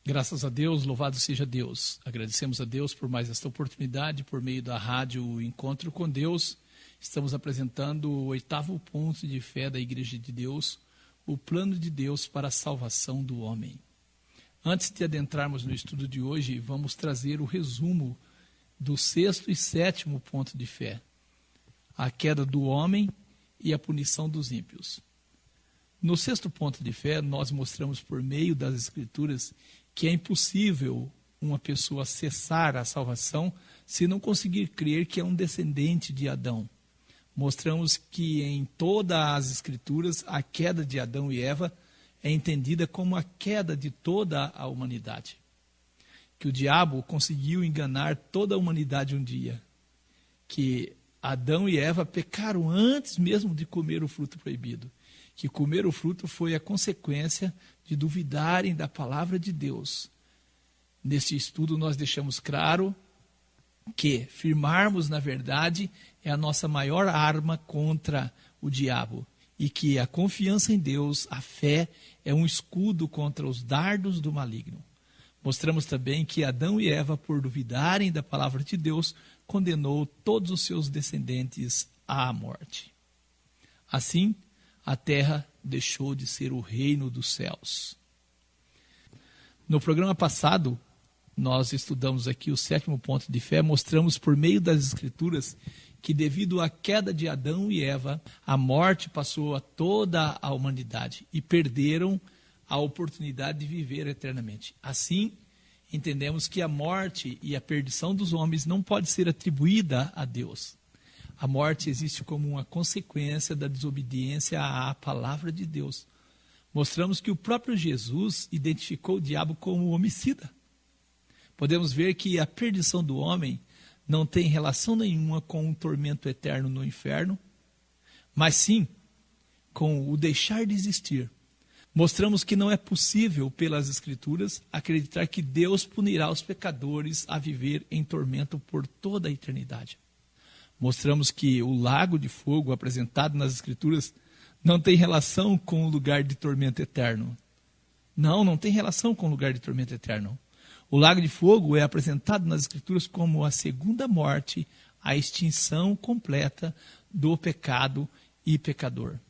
Graças a Deus, louvado seja Deus. Agradecemos a Deus por mais esta oportunidade, por meio da rádio Encontro com Deus. Estamos apresentando o 8º ponto de fé da Igreja de Deus, o plano de Deus para a salvação do homem. Antes de adentrarmos no estudo de hoje, vamos trazer o resumo do 6º e 7º ponto de fé, a queda do homem e a punição dos ímpios. No 6º ponto de fé, nós mostramos por meio das Escrituras que é impossível uma pessoa acessar a salvação se não conseguir crer que é um descendente de Adão. Mostramos que em todas as Escrituras a queda de Adão e Eva é entendida como a queda de toda a humanidade. Que o diabo conseguiu enganar toda a humanidade um dia. Que Adão e Eva pecaram antes mesmo de comer o fruto proibido. Que comer o fruto foi a consequência de duvidarem da palavra de Deus. Neste estudo nós deixamos claro que firmarmos na verdade é a nossa maior arma contra o diabo e que a confiança em Deus, a fé, é um escudo contra os dardos do maligno. Mostramos também que Adão e Eva, por duvidarem da palavra de Deus, condenou todos os seus descendentes à morte. Assim, a terra deixou de ser o reino dos céus. No programa passado, nós estudamos aqui o 7º ponto de fé, mostramos por meio das Escrituras que devido à queda de Adão e Eva, a morte passou a toda a humanidade e perderam a oportunidade de viver eternamente. Assim, entendemos que a morte e a perdição dos homens não pode ser atribuída a Deus. A morte existe como uma consequência da desobediência à palavra de Deus. Mostramos que o próprio Jesus identificou o diabo como homicida. Podemos ver que a perdição do homem não tem relação nenhuma com um tormento eterno no inferno, mas sim com o deixar de existir. Mostramos que não é possível, pelas Escrituras, acreditar que Deus punirá os pecadores a viver em tormento por toda a eternidade. Mostramos que o lago de fogo apresentado nas Escrituras não tem relação com o lugar de tormento eterno. Não tem relação com o lugar de tormento eterno. O lago de fogo é apresentado nas Escrituras como a segunda morte, a extinção completa do pecado e pecador.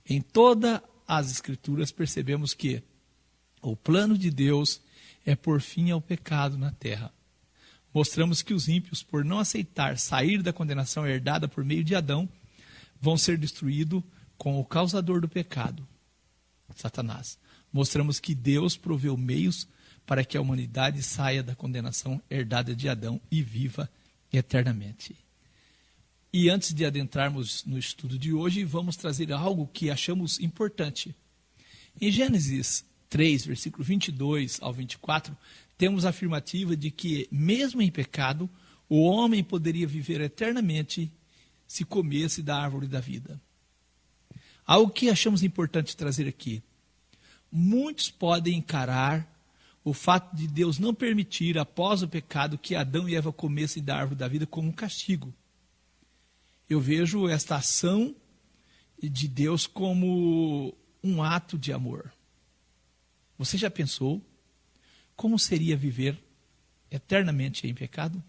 Em todas as Escrituras percebemos que o plano de Deus é pôr fim ao pecado na terra. Mostramos que os ímpios, por não aceitar sair da condenação herdada por meio de Adão, vão ser destruídos com o causador do pecado, Satanás. Mostramos que Deus proveu meios para que a humanidade saia da condenação herdada de Adão e viva eternamente. E antes de adentrarmos no estudo de hoje, vamos trazer algo que achamos importante. Em Gênesis 3, versículo 22 ao 24, temos a afirmativa de que, mesmo em pecado, o homem poderia viver eternamente se comesse da árvore da vida. Algo que achamos importante trazer aqui. Muitos podem encarar o fato de Deus não permitir, após o pecado, que Adão e Eva comessem da árvore da vida como um castigo. Eu vejo esta ação de Deus como um ato de amor. Você já pensou como seria viver eternamente em pecado?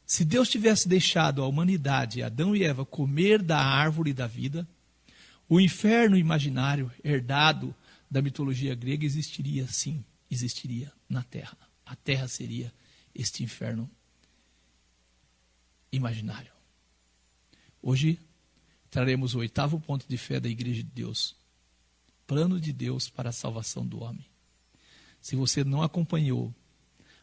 Se Deus tivesse deixado a humanidade, Adão e Eva, comer da árvore da vida, o inferno imaginário herdado da mitologia grega existiria sim, existiria na terra. A terra seria este inferno imaginário. Hoje traremos o 8º ponto de fé da Igreja de Deus. Plano de Deus para a salvação do homem. Se você não acompanhou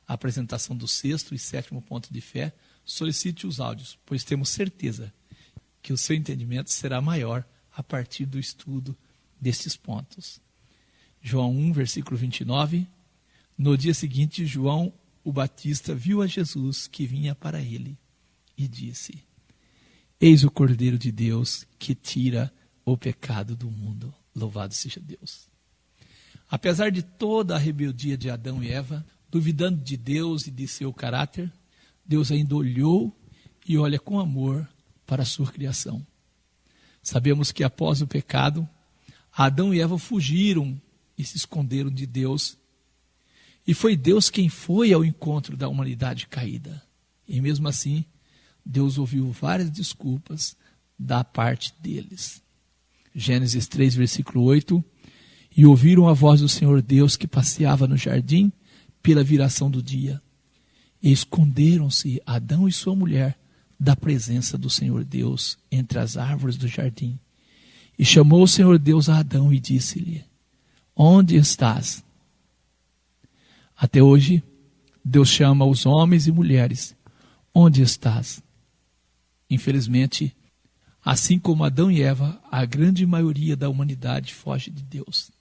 a apresentação do 6º e 7º ponto de fé, solicite os áudios, pois temos certeza que o seu entendimento será maior a partir do estudo destes pontos. João 1, versículo 29. No dia seguinte, João o Batista viu a Jesus que vinha para ele e disse: Eis o Cordeiro de Deus que tira o pecado do mundo. Louvado seja Deus. Apesar de toda a rebeldia de Adão e Eva, duvidando de Deus e de seu caráter, Deus ainda olhou e olha com amor para a sua criação. Sabemos que após o pecado, Adão e Eva fugiram e se esconderam de Deus E foi Deus quem foi ao encontro da humanidade caída. E mesmo assim, Deus ouviu várias desculpas da parte deles. Gênesis 3, versículo 8. E ouviram a voz do Senhor Deus que passeava no jardim pela viração do dia. E esconderam-se Adão e sua mulher da presença do Senhor Deus entre as árvores do jardim. E chamou o Senhor Deus a Adão e disse-lhe: onde estás? Até hoje, Deus chama os homens e mulheres: onde estás? Infelizmente, assim como Adão e Eva, a grande maioria da humanidade foge de Deus.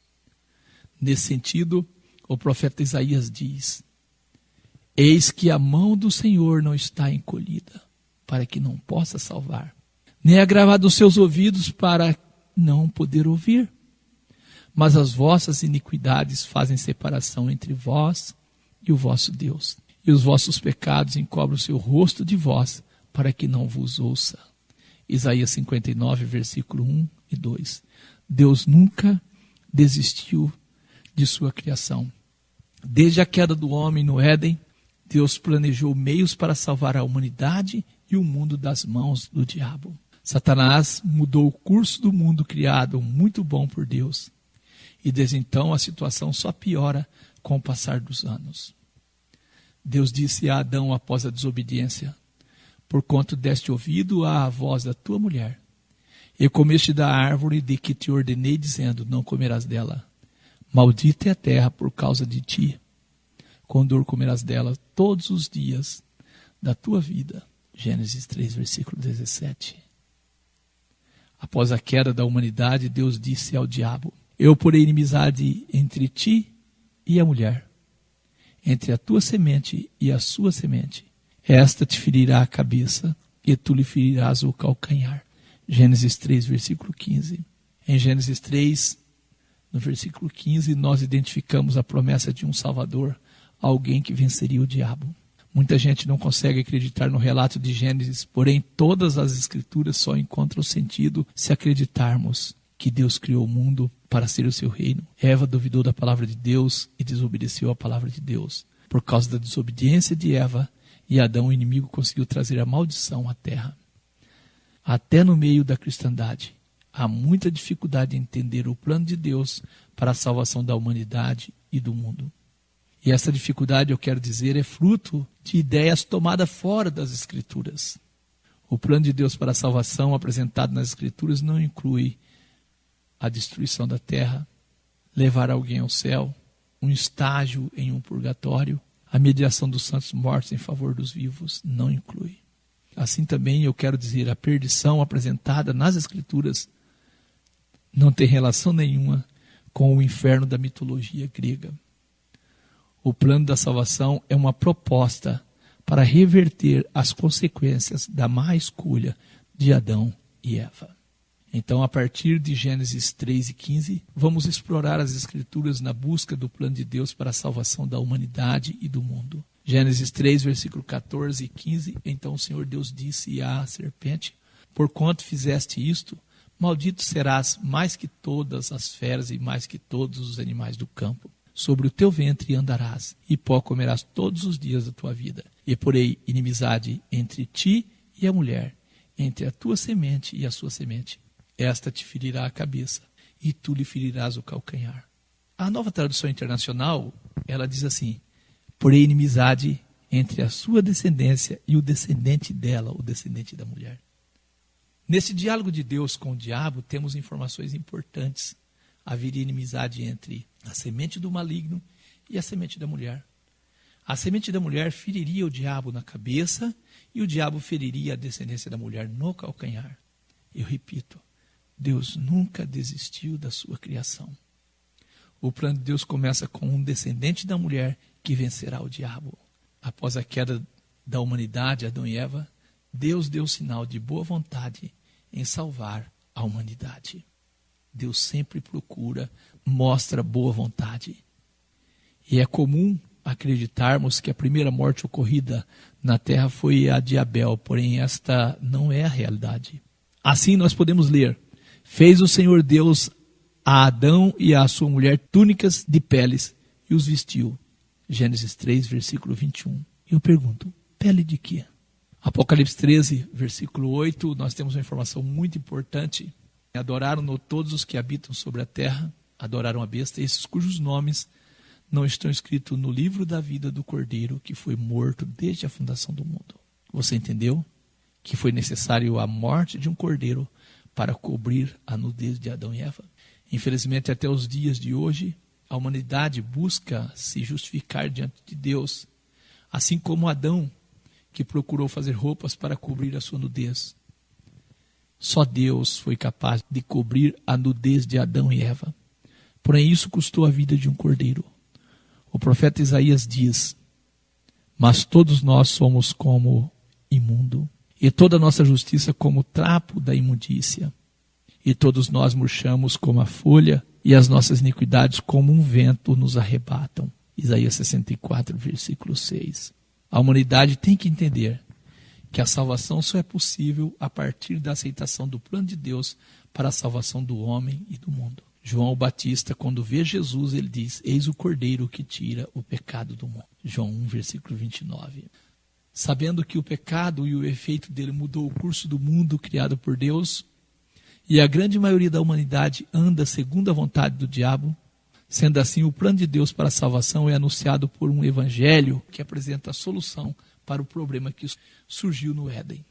Nesse sentido, o profeta Isaías diz: eis que a mão do Senhor não está encolhida, para que não possa salvar, nem agravado os seus ouvidos para não poder ouvir. Mas as vossas iniquidades fazem separação entre vós e o vosso Deus, e os vossos pecados encobrem o seu rosto de vós, para que não vos ouça. Isaías 59, versículo 1 e 2. Deus nunca desistiu de sua criação. Desde a queda do homem no Éden, Deus planejou meios para salvar a humanidade e o mundo das mãos do diabo. Satanás mudou o curso do mundo criado, muito bom por Deus. E desde então a situação só piora com o passar dos anos. Deus disse a Adão após a desobediência: porquanto deste ouvido à voz da tua mulher, e comeste da árvore de que te ordenei, dizendo: não comerás dela. Maldita é a terra por causa de ti. Com dor comerás dela todos os dias da tua vida. Gênesis 3, versículo 17. Após a queda da humanidade, Deus disse ao diabo: eu porei inimizade entre ti e a mulher, entre a tua semente e a sua semente. Esta te ferirá a cabeça, e tu lhe ferirás o calcanhar. Gênesis 3, versículo 15. Em Gênesis 3, no versículo 15, nós identificamos a promessa de um Salvador, alguém que venceria o diabo. Muita gente não consegue acreditar no relato de Gênesis, porém todas as escrituras só encontram sentido se acreditarmos que Deus criou o mundo para ser o seu reino. Eva duvidou da palavra de Deus e desobedeceu à palavra de Deus. Por causa da desobediência de Eva e Adão, o inimigo conseguiu trazer a maldição à terra. Até no meio da cristandade, há muita dificuldade em entender o plano de Deus para a salvação da humanidade e do mundo. E essa dificuldade, eu quero dizer, é fruto de ideias tomadas fora das Escrituras. O plano de Deus para a salvação apresentado nas Escrituras não inclui a destruição da terra, levar alguém ao céu, um estágio em um purgatório, a mediação dos santos mortos em favor dos vivos, não inclui. Assim também eu quero dizer, a perdição apresentada nas Escrituras não tem relação nenhuma com o inferno da mitologia grega. O plano da salvação é uma proposta para reverter as consequências da má escolha de Adão e Eva. Então, a partir de Gênesis 3 e 15, vamos explorar as Escrituras na busca do plano de Deus para a salvação da humanidade e do mundo. Gênesis 3, versículo 14 e 15, então o Senhor Deus disse à serpente: porquanto fizeste isto, maldito serás mais que todas as feras e mais que todos os animais do campo. Sobre o teu ventre andarás, e pó comerás todos os dias da tua vida. E porei inimizade entre ti e a mulher, entre a tua semente e a sua semente. Esta te ferirá a cabeça, e tu lhe ferirás o calcanhar. A Nova Tradução Internacional, ela diz assim: porei inimizade entre a sua descendência e o descendente dela, o descendente da mulher. Nesse diálogo de Deus com o diabo, temos informações importantes. Haveria inimizade entre a semente do maligno e a semente da mulher. A semente da mulher feriria o diabo na cabeça e o diabo feriria a descendência da mulher no calcanhar. Eu repito, Deus nunca desistiu da sua criação. O plano de Deus começa com um descendente da mulher que vencerá o diabo. Após a queda da humanidade, Adão e Eva, Deus deu sinal de boa vontade em salvar a humanidade. Deus sempre procura, mostra boa vontade. E é comum acreditarmos que a primeira morte ocorrida na terra foi a de Abel, porém esta não é a realidade. Assim nós podemos ler: fez o Senhor Deus a Adão e à sua mulher túnicas de peles e os vestiu. Gênesis 3, versículo 21. Eu pergunto, pele de quê? Apocalipse 13, versículo 8, nós temos uma informação muito importante. Adoraram-no todos os que habitam sobre a terra, adoraram a besta, esses cujos nomes não estão escritos no livro da vida do Cordeiro, que foi morto desde a fundação do mundo. Você entendeu? Que foi necessário a morte de um cordeiro para cobrir a nudez de Adão e Eva. Infelizmente, até os dias de hoje, a humanidade busca se justificar diante de Deus, assim como Adão, que procurou fazer roupas para cobrir a sua nudez. Só Deus foi capaz de cobrir a nudez de Adão e Eva. Porém, isso custou a vida de um cordeiro. O profeta Isaías diz, mas todos nós somos como imundo, e toda a nossa justiça como trapo da imundícia. E todos nós murchamos como a folha, e as nossas iniquidades como um vento nos arrebatam. Isaías 64, versículo 6. A humanidade tem que entender que a salvação só é possível a partir da aceitação do plano de Deus para a salvação do homem e do mundo. João o Batista, quando vê Jesus, ele diz, eis o Cordeiro que tira o pecado do mundo. João 1, versículo 29. Sabendo que o pecado e o efeito dele mudou o curso do mundo criado por Deus, e a grande maioria da humanidade anda segundo a vontade do diabo, sendo assim, o plano de Deus para a salvação é anunciado por um evangelho que apresenta a solução para o problema que surgiu no Éden.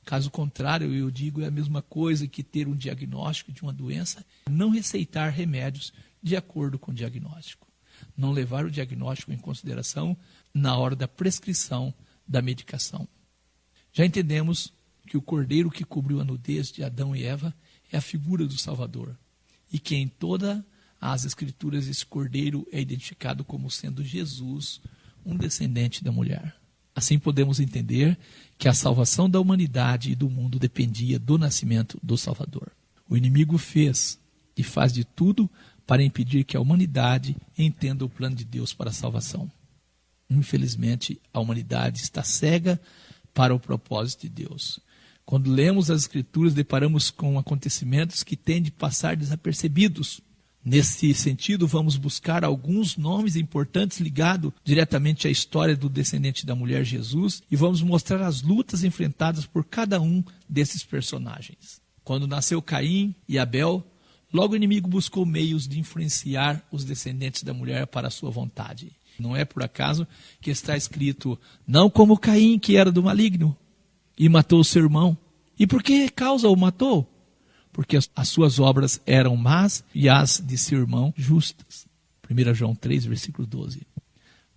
Caso contrário, eu digo, é a mesma coisa que ter um diagnóstico de uma doença, não receitar remédios de acordo com o diagnóstico. Não levar o diagnóstico em consideração na hora da prescrição da medicação. Já entendemos que o cordeiro que cobriu a nudez de Adão e Eva é a figura do Salvador. E que em todas as Escrituras esse cordeiro é identificado como sendo Jesus, um descendente da mulher. Assim podemos entender que a salvação da humanidade e do mundo dependia do nascimento do Salvador. O inimigo fez e faz de tudo para impedir que a humanidade entenda o plano de Deus para a salvação. Infelizmente, a humanidade está cega para o propósito de Deus. Quando lemos as Escrituras, deparamos com acontecimentos que tendem a passar desapercebidos. Nesse sentido, vamos buscar alguns nomes importantes ligados diretamente à história do descendente da mulher Jesus e vamos mostrar as lutas enfrentadas por cada um desses personagens. Quando nasceu Caim e Abel, logo o inimigo buscou meios de influenciar os descendentes da mulher para a sua vontade. Não é por acaso que está escrito, não como Caim, que era do maligno, e matou o seu irmão. E por que causa o matou? Porque as suas obras eram más e as de seu irmão justas. 1 João 3, versículo 12.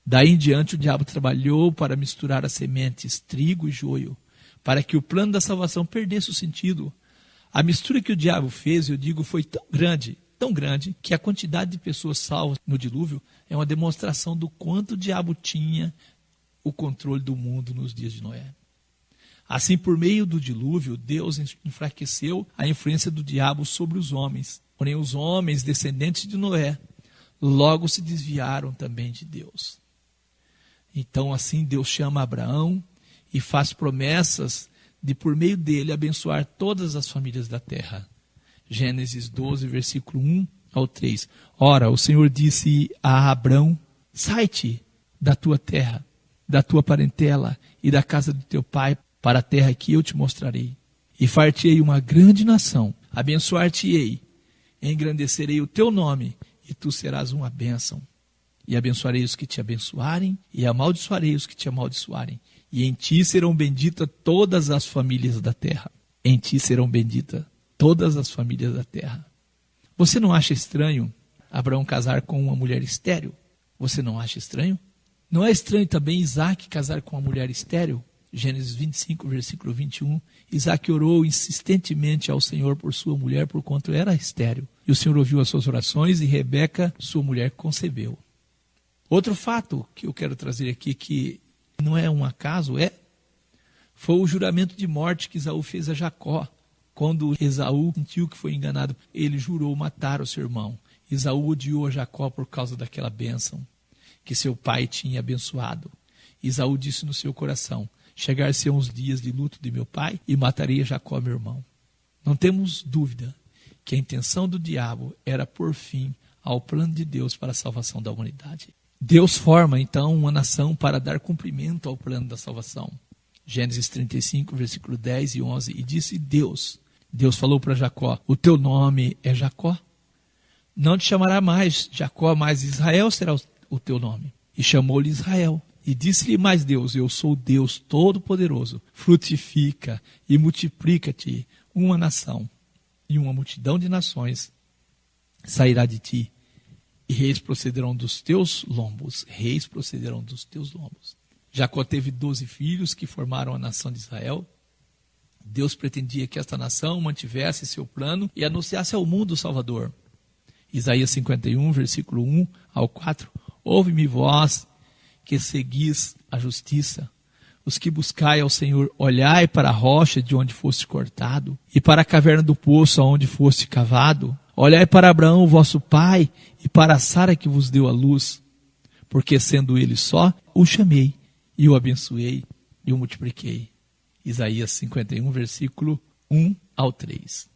Daí em diante o diabo trabalhou para misturar as sementes, trigo e joio, para que o plano da salvação perdesse o sentido. A mistura que o diabo fez, eu digo, foi tão grande, que a quantidade de pessoas salvas no dilúvio é uma demonstração do quanto o diabo tinha o controle do mundo nos dias de Noé. Assim, por meio do dilúvio, Deus enfraqueceu a influência do diabo sobre os homens. Porém, os homens, descendentes de Noé, logo se desviaram também de Deus. Então, assim, Deus chama Abraão e faz promessas de, por meio dele, abençoar todas as famílias da terra. Gênesis 12, versículo 1 ao 3. Ora, o Senhor disse a Abrão, sai-te da tua terra, da tua parentela e da casa do teu pai, para a terra que eu te mostrarei. E far-te-ei uma grande nação, abençoar-te-ei, engrandecerei o teu nome, e tu serás uma bênção. E abençoarei os que te abençoarem, e amaldiçoarei os que te amaldiçoarem. E em ti serão benditas todas as famílias da terra. Em ti serão benditas todas as famílias da terra. Você não acha estranho Abraão casar com uma mulher estéril? Você não acha estranho? Não é estranho também Isaac casar com uma mulher estéril? Gênesis 25, versículo 21, Isaac orou insistentemente ao Senhor por sua mulher, porquanto era estéril. E o Senhor ouviu as suas orações e Rebeca, sua mulher, concebeu. Outro fato que eu quero trazer aqui, que não é um acaso, foi o juramento de morte que Esaú fez a Jacó. Quando Esaú sentiu que foi enganado, ele jurou matar o seu irmão. Esaú odiou a Jacó por causa daquela bênção que seu pai tinha abençoado. Esaú disse no seu coração, chegar-se-ão os dias de luto de meu pai e matarei a Jacó, meu irmão. Não temos dúvida que a intenção do diabo era pôr fim ao plano de Deus para a salvação da humanidade. Deus forma, então, uma nação para dar cumprimento ao plano da salvação. Gênesis 35, versículo 10 e 11. E disse Deus falou para Jacó: o teu nome é Jacó? Não te chamará mais Jacó, mas Israel será o teu nome. E chamou-lhe Israel. E disse-lhe mais Deus: eu sou Deus Todo-Poderoso. Frutifica e multiplica-te uma nação, e uma multidão de nações sairá de ti. E reis procederão dos teus lombos. Reis procederão dos teus lombos. Jacó teve 12 filhos que formaram a nação de Israel. Deus pretendia que esta nação mantivesse seu plano e anunciasse ao mundo o Salvador. Isaías 51, versículo 1 ao 4. Ouve-me vós que seguis a justiça, os que buscai ao Senhor, olhai para a rocha de onde foste cortado, e para a caverna do poço aonde foste cavado. Olhai para Abraão, vosso pai, e para Sara que vos deu a luz, porque sendo ele só, o chamei, e o abençoei, e o multipliquei. Isaías 51, versículo 1 ao 3.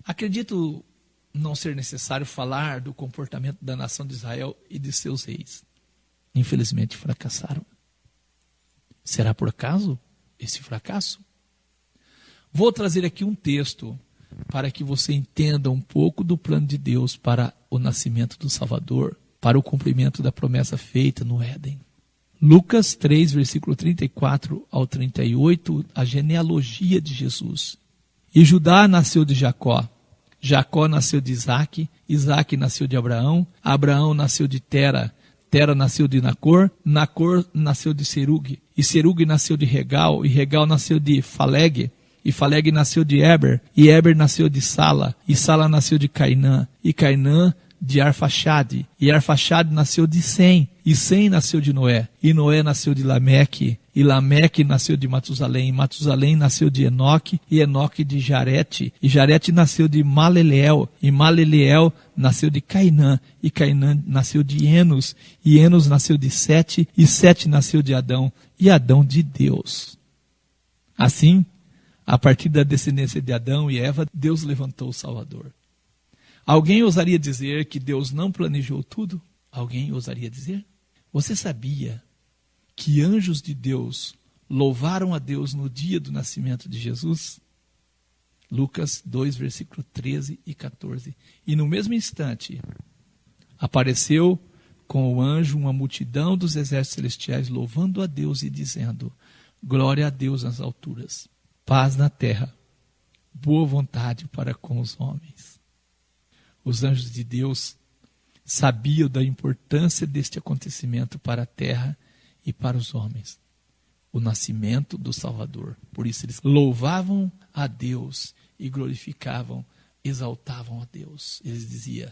Acredito não ser necessário falar do comportamento da nação de Israel e de seus reis. Infelizmente fracassaram. Será por acaso esse fracasso? Vou trazer aqui um texto para que você entenda um pouco do plano de Deus para o nascimento do Salvador, para o cumprimento da promessa feita no Éden. Lucas 3, versículo 34 ao 38, a genealogia de Jesus. E Judá nasceu de Jacó, Jacó nasceu de Isaque, Isaque nasceu de Abraão, Abraão nasceu de Tera, Tera nasceu de Nacor, Nacor nasceu de Serugue, e Serugue nasceu de Regal, e Regal nasceu de Falegue, e Falegue nasceu de Eber, e Eber nasceu de Sala, e Sala nasceu de Cainã, e Cainã de Arfaxade, e Arfaxade nasceu de Sem, e Sem nasceu de Noé, e Noé nasceu de Lameque, e Lameque nasceu de Matusalém, Matusalém nasceu de Enoque, e Enoque de Jarete, e Jarete nasceu de Maleleel, e Maleleel nasceu de Cainã, e Cainã nasceu de Enos, e Enos nasceu de Sete, e Sete nasceu de Adão, e Adão de Deus. Assim, a partir da descendência de Adão e Eva, Deus levantou o Salvador. Alguém ousaria dizer que Deus não planejou tudo? Alguém ousaria dizer? Você sabia que anjos de Deus louvaram a Deus no dia do nascimento de Jesus? Lucas 2, versículo 13 e 14. E no mesmo instante, apareceu com o anjo uma multidão dos exércitos celestiais louvando a Deus e dizendo: glória a Deus nas alturas, paz na terra, boa vontade para com os homens. Os anjos de Deus sabiam da importância deste acontecimento para a terra e para os homens, o nascimento do Salvador. Por isso eles louvavam a Deus e glorificavam, exaltavam a Deus. Eles diziam: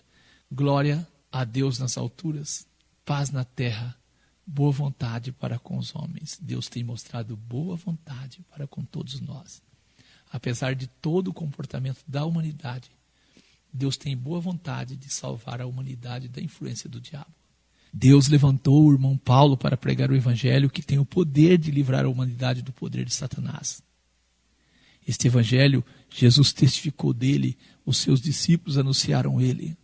glória a Deus nas alturas, paz na terra, boa vontade para com os homens. Deus tem mostrado boa vontade para com todos nós. Apesar de todo o comportamento da humanidade, Deus tem boa vontade de salvar a humanidade da influência do diabo. Deus levantou o irmão Paulo para pregar o evangelho que tem o poder de livrar a humanidade do poder de Satanás. Este evangelho, Jesus testificou dele, os seus discípulos anunciaram ele.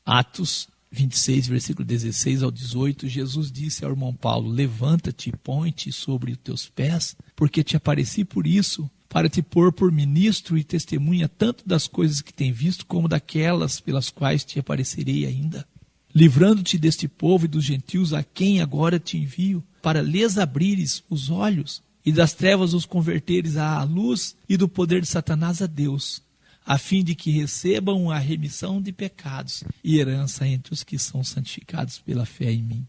Atos 26, versículo 16 ao 18, Jesus disse ao irmão Paulo: levanta-te e põe-te sobre os teus pés, porque te apareci por isso, para te pôr por ministro e testemunha tanto das coisas que tem visto, como daquelas pelas quais te aparecerei ainda, livrando-te deste povo e dos gentios a quem agora te envio, para lhes abrires os olhos e das trevas os converteres à luz e do poder de Satanás a Deus, a fim de que recebam a remissão de pecados e herança entre os que são santificados pela fé em mim.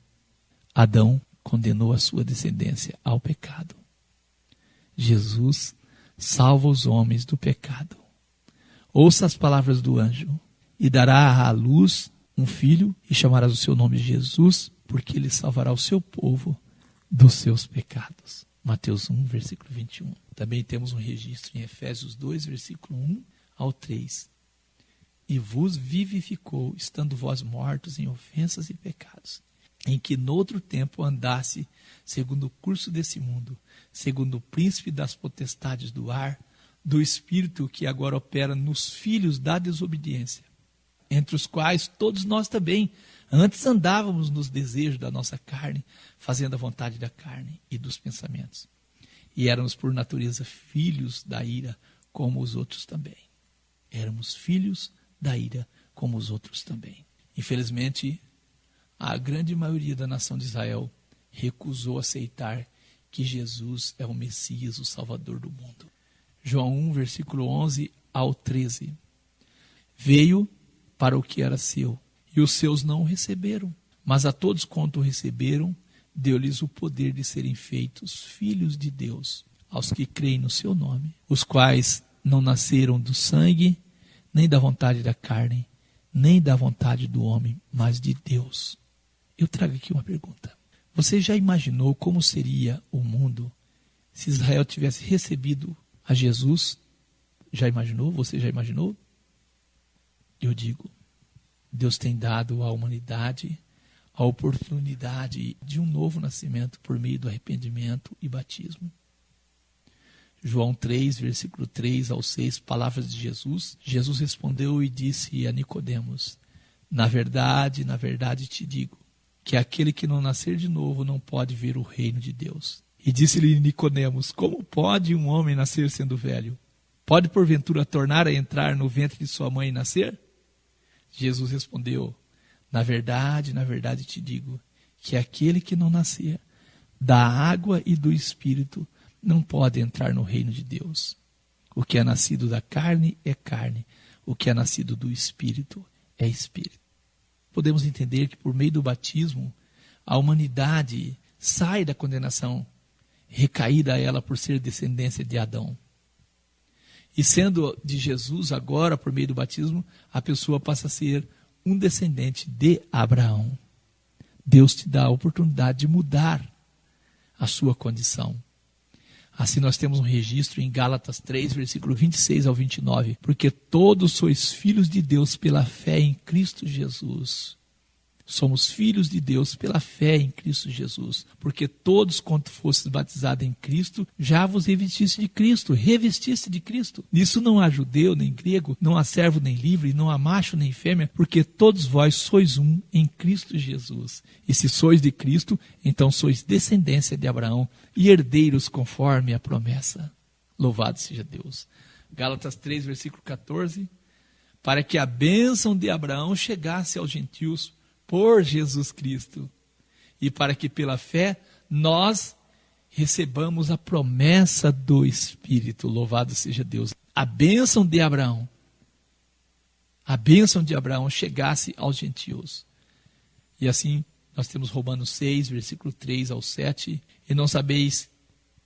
Adão condenou a sua descendência ao pecado. Jesus salva os homens do pecado. Ouça as palavras do anjo: e dará à luz um filho, e chamarás o seu nome Jesus, porque ele salvará o seu povo dos seus pecados. Mateus 1, versículo 21. Também temos um registro em Efésios 2, versículo 1 ao 3. E vos vivificou, estando vós mortos em ofensas e pecados, em que noutro tempo andasse segundo o curso desse mundo, segundo o príncipe das potestades do ar, do espírito que agora opera nos filhos da desobediência, entre os quais todos nós também Antes andávamos nos desejos da nossa carne, fazendo a vontade da carne e dos pensamentos. E éramos por natureza filhos da ira, como os outros também. Éramos filhos da ira, como os outros também. Infelizmente, a grande maioria da nação de Israel recusou aceitar que Jesus é o Messias, o Salvador do mundo. João 1, versículo 11 ao 13. Veio para o que era seu, e os seus não o receberam. Mas a todos quanto o receberam, deu-lhes o poder de serem feitos filhos de Deus, aos que creem no seu nome, os quais não nasceram do sangue, nem da vontade da carne, nem da vontade do homem, mas de Deus. Eu trago aqui uma pergunta. Você já imaginou como seria o mundo se Israel tivesse recebido a Jesus? Já imaginou? Você já imaginou? Eu digo, Deus tem dado à humanidade a oportunidade de um novo nascimento por meio do arrependimento e batismo. João 3, versículo 3 ao 6, palavras de Jesus. Jesus respondeu e disse a Nicodemos: na verdade te digo, que aquele que não nascer de novo não pode ver o reino de Deus. E disse-lhe Nicodemos: como pode um homem nascer sendo velho? Pode porventura tornar a entrar no ventre de sua mãe e nascer? Jesus respondeu: na verdade te digo, que aquele que não nascer da água e do Espírito não pode entrar no reino de Deus. O que é nascido da carne é carne, o que é nascido do Espírito é Espírito. Podemos entender que por meio do batismo, a humanidade sai da condenação recaída a ela por ser descendência de Adão. E sendo de Jesus agora, por meio do batismo, a pessoa passa a ser um descendente de Abraão. Deus te dá a oportunidade de mudar a sua condição. Assim nós temos um registro em Gálatas 3, versículo 26 ao 29. Porque todos sois filhos de Deus pela fé em Cristo Jesus. Somos filhos de Deus pela fé em Cristo Jesus. Porque todos quanto fostes batizados em Cristo, já vos revestiste de Cristo. Revestiste de Cristo. Nisso não há judeu nem grego, não há servo nem livre, não há macho nem fêmea, porque todos vós sois um em Cristo Jesus. E se sois de Cristo, então sois descendência de Abraão e herdeiros conforme a promessa. Louvado seja Deus. Gálatas 3, versículo 14. Para que a bênção de Abraão chegasse aos gentios por Jesus Cristo, e para que pela fé nós recebamos a promessa do Espírito. Louvado seja Deus. A bênção de Abraão chegasse aos gentios. E assim nós temos Romanos 6, versículo 3 ao 7. E não sabeis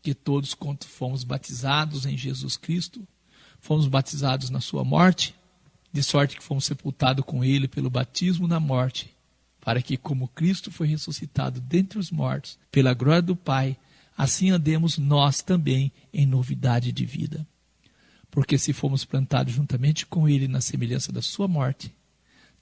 que todos quanto fomos batizados em Jesus Cristo, fomos batizados na sua morte, de sorte que fomos sepultados com ele pelo batismo na morte, para que, como Cristo foi ressuscitado dentre os mortos, pela glória do Pai, assim andemos nós também em novidade de vida. Porque se fomos plantados juntamente com ele na semelhança da sua morte,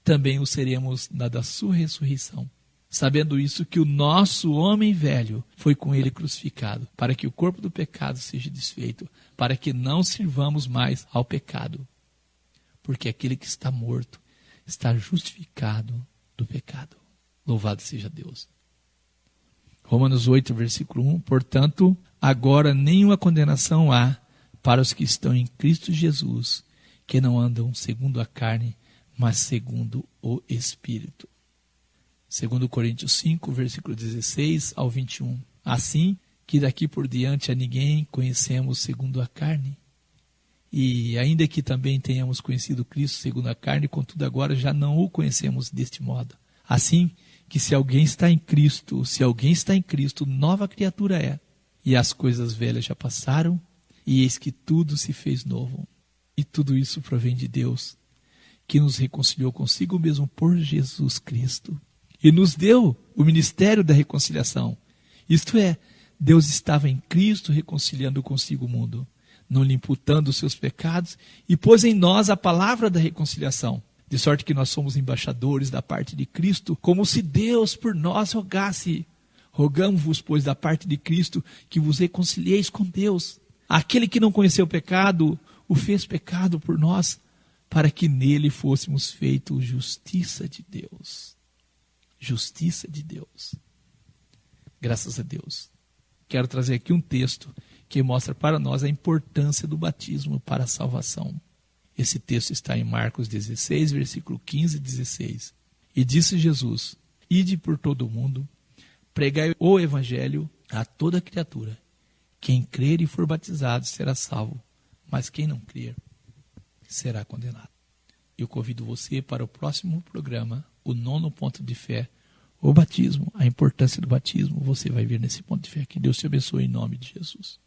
também o seremos na da sua ressurreição. Sabendo isso, que o nosso homem velho foi com ele crucificado, para que o corpo do pecado seja desfeito, para que não sirvamos mais ao pecado. Porque aquele que está morto está justificado do pecado. Louvado seja Deus. Romanos 8, versículo 1. Portanto, agora nenhuma condenação há para os que estão em Cristo Jesus, que não andam segundo a carne, mas segundo o Espírito. 2 Coríntios 5, versículo 16 ao 21. Assim que daqui por diante a ninguém conhecemos segundo a carne. E ainda que também tenhamos conhecido Cristo segundo a carne, contudo agora já não o conhecemos deste modo. Assim que se alguém está em Cristo, nova criatura é. E as coisas velhas já passaram, e eis que tudo se fez novo. E tudo isso provém de Deus, que nos reconciliou consigo mesmo por Jesus Cristo. E nos deu o ministério da reconciliação. Isto é, Deus estava em Cristo reconciliando consigo o mundo, não lhe imputando os seus pecados, e pôs em nós a palavra da reconciliação. De sorte que nós somos embaixadores da parte de Cristo, como se Deus por nós rogasse. Rogamo-vos, pois, da parte de Cristo, que vos reconcilieis com Deus. Aquele que não conheceu o pecado, o fez pecado por nós, para que nele fôssemos feitos justiça de Deus. justiça de Deus. Graças a Deus. Quero trazer aqui um texto que mostra para nós a importância do batismo para a salvação. Esse texto está em Marcos 16, versículo 15 e 16. E disse Jesus: Ide por todo o mundo, pregai o evangelho a toda criatura. Quem crer e for batizado será salvo, mas quem não crer será condenado. Eu convido você para o próximo programa, o 9º ponto de fé, o batismo, a importância do batismo. Você vai ver nesse ponto de fé. Que Deus te abençoe em nome de Jesus.